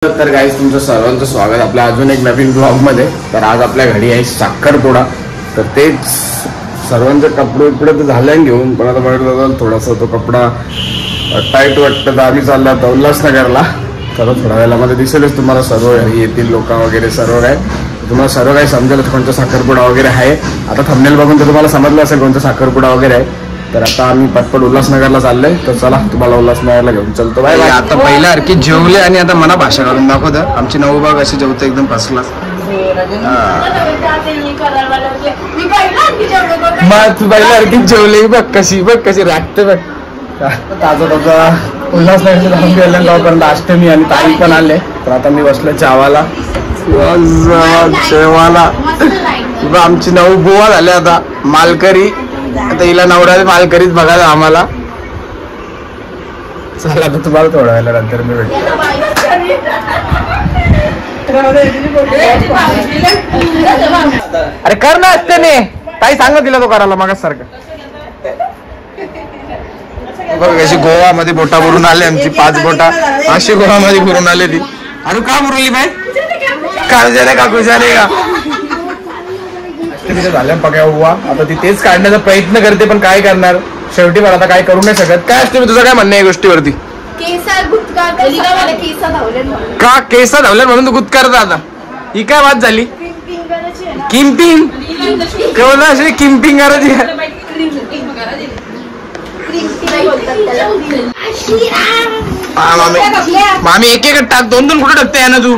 तर गाईस तुमचं सर्वांचं स्वागत आपल्या अजून एक नवीन ब्लॉगमध्ये। तर आज आपल्या घरी आहे साखरपुडा। तर तेच सर्वांचे कपडे इकडे तर झाले घेऊन, पण आता बघितलं थोडासा तो कपडा टाईट वाटतं, तर आम्ही चाललो आता उल्हासनगरला। तर थोड्या वेळामध्ये दिसेलच तुम्हाला सर्व येतील लोक वगैरे सर्व काय, तुम्हाला सर्व काही समजेल कोणता साखरपुडा वगैरे आहे। आता थंबनेल बघून तर तुम्हाला समजलं असेल कोणता साखरपुडा वगैरे आहे। तर आता आम्ही पटपट उल्हासनगरला चाललोय, तर चला तुम्हाला उल्हासनगरला घेऊन चलतो। Bye bye. आता पहिल्यासारखी जेवले आणि आता मला भाषा करून दाखवतं आमची नवबाग अशी जेवते एकदम फसला। मग तू पहिल्यासारखी जेवले, बघ कशी राखते बघ। ताजा उल्हासनगरला जाऊन गेल्यापर्यंत अष्टमी आणि ताई पण आले। तर आता मी बसलो जेवायला आमची नऊ बुवा झाले आता मालकरी। आता हिला नवरा मालकरीच बघायला आम्हाला। चला आता तुम्हाला थोड्या वेळेला नंतर मी भेटतो। अरे कर ना असते ने ताई सांगा तिला तो करायला मागास सारखं। बघ अशी गोवामध्ये बोटा भरून आले आमची 5 बोटा अशी गोवामध्ये भरून आले ती। अरे का भरली बाई काळजाने का खुशाने का झाल्या पक्या हुआ। आता ती तेच काढण्याचा प्रयत्न करते, पण काय करणार शेवटी मला आता काय करू नाही शकत। काय असते तुझं काय म्हणणं आहे गोष्टीवरती? का केस धावल्यात म्हणून तू गुदकारत आता? ही काय बात झाली? किम्पिंग केवळ अशी किम्पिंग करायची। मामी एक एक टाक, 2 कुठे टाकते ना तू?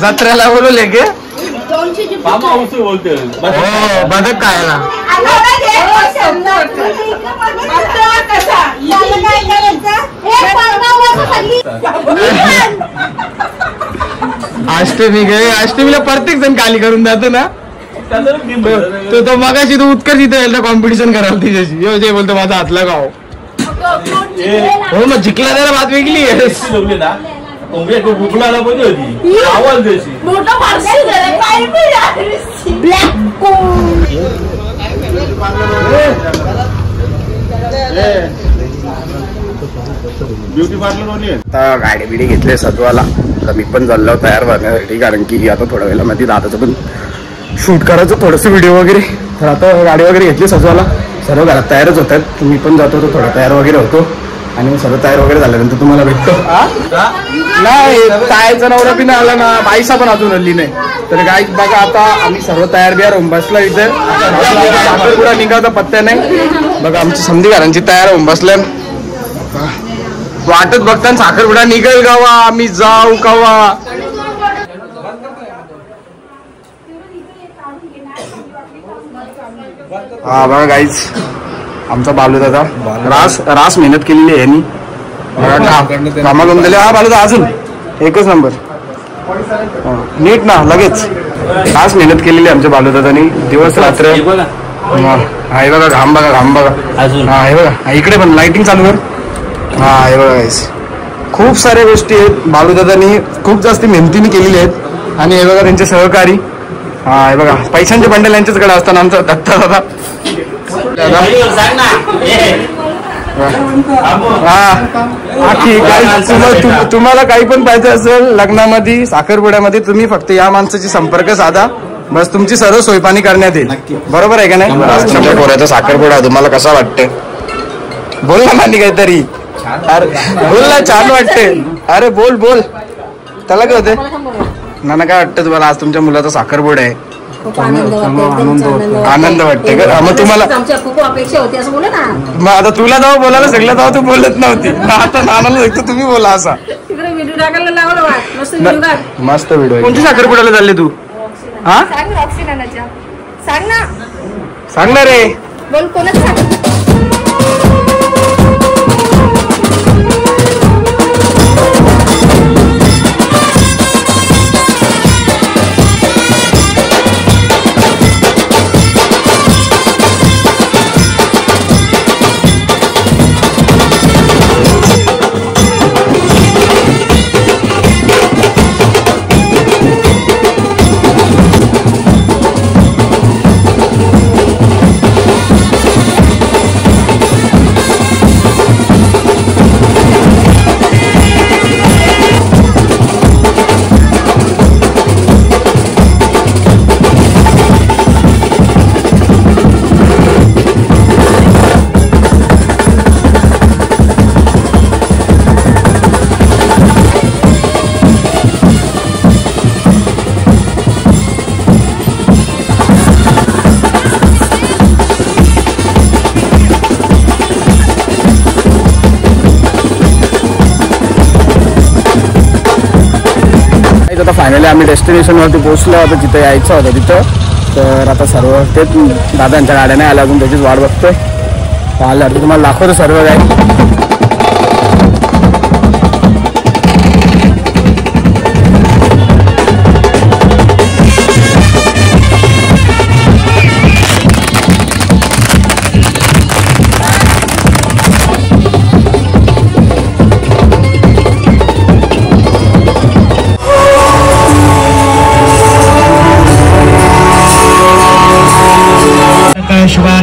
जत्रेला बोलवले गे बघ काय ना अष्टमी गे, अष्टमीला प्रत्येक जण काली करून जातो ना। तो मगाशी तो उत्कर्ष इथे कॉम्पिटिशन करायला तिच्याशी जे बोलतो माझा हातला गाव हो मग जिंकला त्याला बात वेगळी आहे। गाडी बिडी घेतले सजवाला, तर मी पण चाललो तयार होण्यासाठी, कारण की आता थोड्या वेळेला मध्ये दादाचं पण शूट करायचं थोडंसं व्हिडिओ वगैरे। तर आता गाडी वगैरे घेतली सजवाला, सर्व घरात तयारच होतात। तर मी पण जातो तो थोडा तयार वगैरे होतो आणि मग सर्व तयार वगैरे झाल्यानंतर तुम्हाला भेटतो। नाही ताईचा नवरा पण आला ना, बाईसा पण अजून हल्ली नाही। तर काय बघा आता आम्ही सर्व तयार बियार होऊन बसलो इथे। साखरपुडा निघायचा पत्त्या नाही बघा, आमची समधी घरांची तयार होऊन बसल्या वाटत बघताना साखरपुडा निघेल गावा आम्ही जाऊ कावा। हा बघा गाईज आमचा बालू दादा रास मेहनत केलेली आहे यांनी कामा करून दिले। हा बालू दादा अजून एकच नंबर नीट ना लगेच रास मेहनत केलेली आमच्या बालू दादानी दिवस रात्र। हा हे बघा घाम बघा हा हे बघा इकडे पण लाइटिंग चालू आहे। हा हे बघा गाईज खूप साऱ्या गोष्टी आहेत बालू दादानी खूप जास्त मेहनतीने केलेली आहेत। आणि हे बघा त्यांचे सहकारी, हा हे बघा पैशांचे बंडल यांच्याचकडे असताना आमचा दत्ता दादा। तुम्हाला काही पण पाहिजे असेल लग्नामध्ये साखरपुड्यामध्ये, तुम्ही फक्त या माणसाची संपर्क साधा, बस तुमची सर्व सोयपाणी करण्यात येईल। बरोबर आहे का नाही? पोऱ्याचा साखरपुडा तुम्हाला कसा वाटते? बोल ना मानी काहीतरी। अरे बोल ना, छान वाटते। अरे बोल त्याला काय होते नाना? काय वाटतं तुम्हाला आज तुमच्या मुलाचा साखरपुडा आहे? आनंद वाटते का? मग तुम्हाला खूप अपेक्षा होती असं बोला ना। मग आता तुला जाऊ बोलायला सगळं जाऊ तू बोलत नव्हती, आता नानाला सांगतो तुम्ही बोला असा। मस्त व्हिडिओ। कोणती साखरपुड्याला चालले तू? हा सांग ना रे बोल। आता फायनली आम्ही डेस्टिनेशनवरती पोहोचलो. आता जिथं यायचं होतं तिथं. तर आता सर्व तेच दादांच्या गाड्या नाही आल्या अजून, त्याचीच वाट बघतोय. आल्यावर तुम्हाला दाखवतो सर्व काही.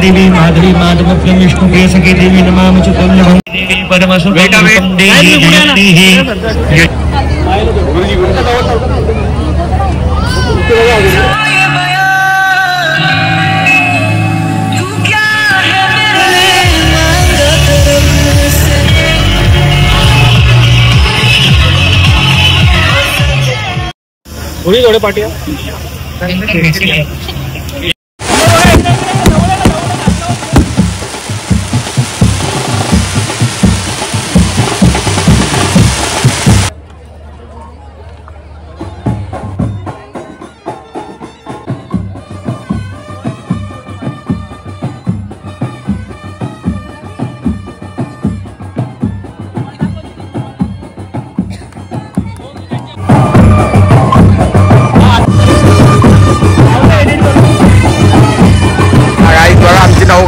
देवी माधवी माधव विष्णु के सके देवी नमामि च तुल्यं देवी परमसुखं देहि थोड़े पार्टियां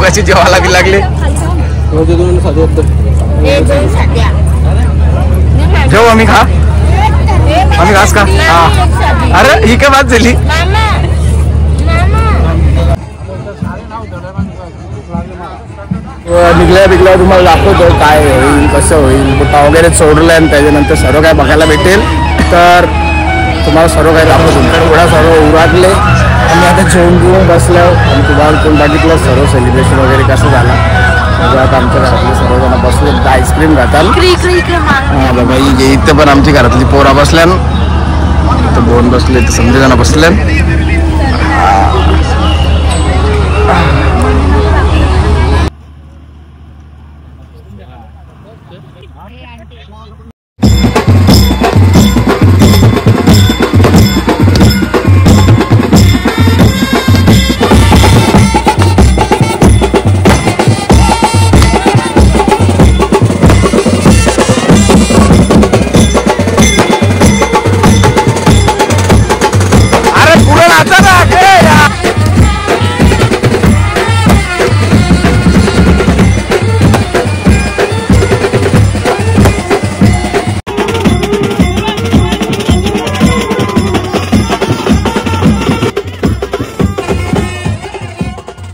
कशी जेवायला बी लागले. जेव आम्ही खा आम्ही घास का. हा अरे ही काय बात झाली. निघल्या तुम्हाला दाखवतो काय होईल कसं होईल. बुटा वगैरे सोडलं आणि त्याच्यानंतर सर्व काय बघायला भेटेल. तर तुम्हाला सर्व काही दाखवतो. तर एवढा सर्व उराटले आम्ही आता जेवण घेऊन बसलो आणि तुम्हाला कोण बघितलं सर्व सेलिब्रेशन वगैरे कसं झालं. म्हणजे आता आमच्या घरातले सर्वजण बसले आईस्क्रीम खाताल. हा बाबा इथं पण आमची घरातली पोरा बसल्यान इथं बोन बसले तर समजेजण बसल्यान.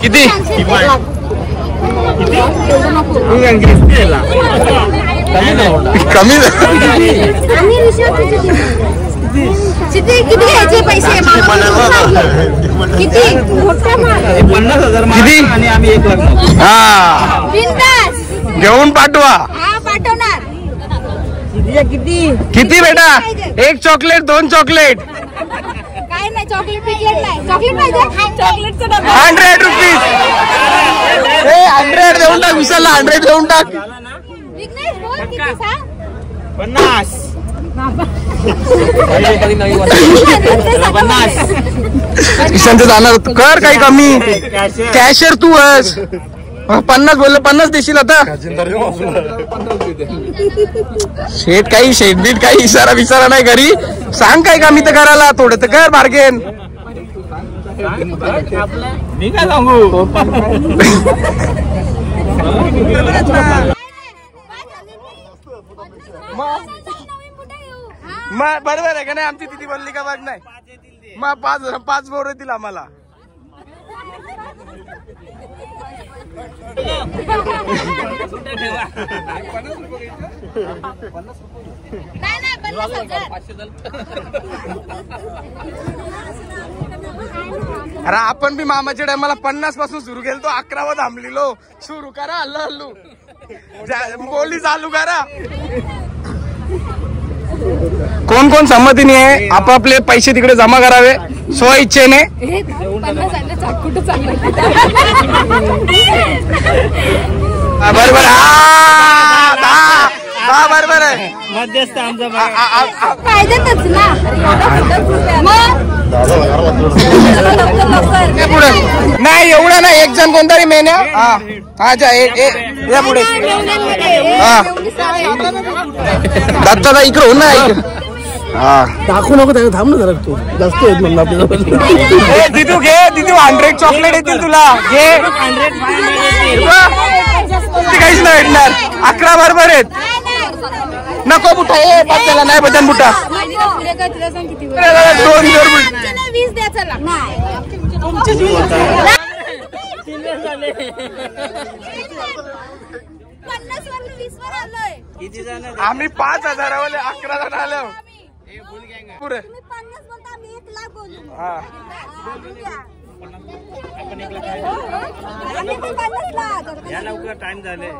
किती कमी किती घ्यायचे पैसे 50,000 आणि आम्ही 1 लाख. हा घेऊन पाठवा. पाठवणार. किती बेटा. 1 चॉकलेट 2 चॉकलेट. काय नाही चॉकलेट नाही. चॉकलेट पाहिजे. चॉकलेटचं डबा 100 रुपीज. 100 देऊन टाक. विशालला 100 देऊन टाक. विघ्नेश बोल किती सांग. 50. ईशानचं जाणार कर काही कमी. कॅशियर तू आहेस. 50 बोलले 50 देशील आता. शेट काही शेट बीट काही इशारा विचारा नाही घरी. सांग काय का मी तर करायला थोडं तर कर बार्गेन. मी काय सांगू. मग बरोबर आहे का नाही. आमची तिथे बोलली का बघ नाही. मग 5 बोर येतील आम्हाला. अरे आपण बी मामाच्या टायमाला 50 पासून सुरू केलं तो 11वा थांबलेलो. सुरू करा हल्लू हल्लू बोली चालू करा. कोण कोण संमतीने आहे आपापले पैसे तिकडे जमा करावे स्व इच्छेने. बरोबर. हा बरोबर आहे मध्यस्थ आमचा फायद्यातच ना पुढे नाही एवढं नाही एक जण कोणतरी मेन हा अच्छा या पुढे हा दत्ता इकडे हो ना हा दाखवू नको त्याला थांब ना जरा तू जास्त येत म्हणून आपल्याला दिदू घे दिदू 100 चॉकलेट येतील तुला घे काहीच नाही भेटणार 11 बरोबर आहेत नको बुटा ये त्याला नाही बटन बुटा 20 द्या चला आम्ही 5,000 वाले 11 जण आलो पुढे या लवकर टाइम झाले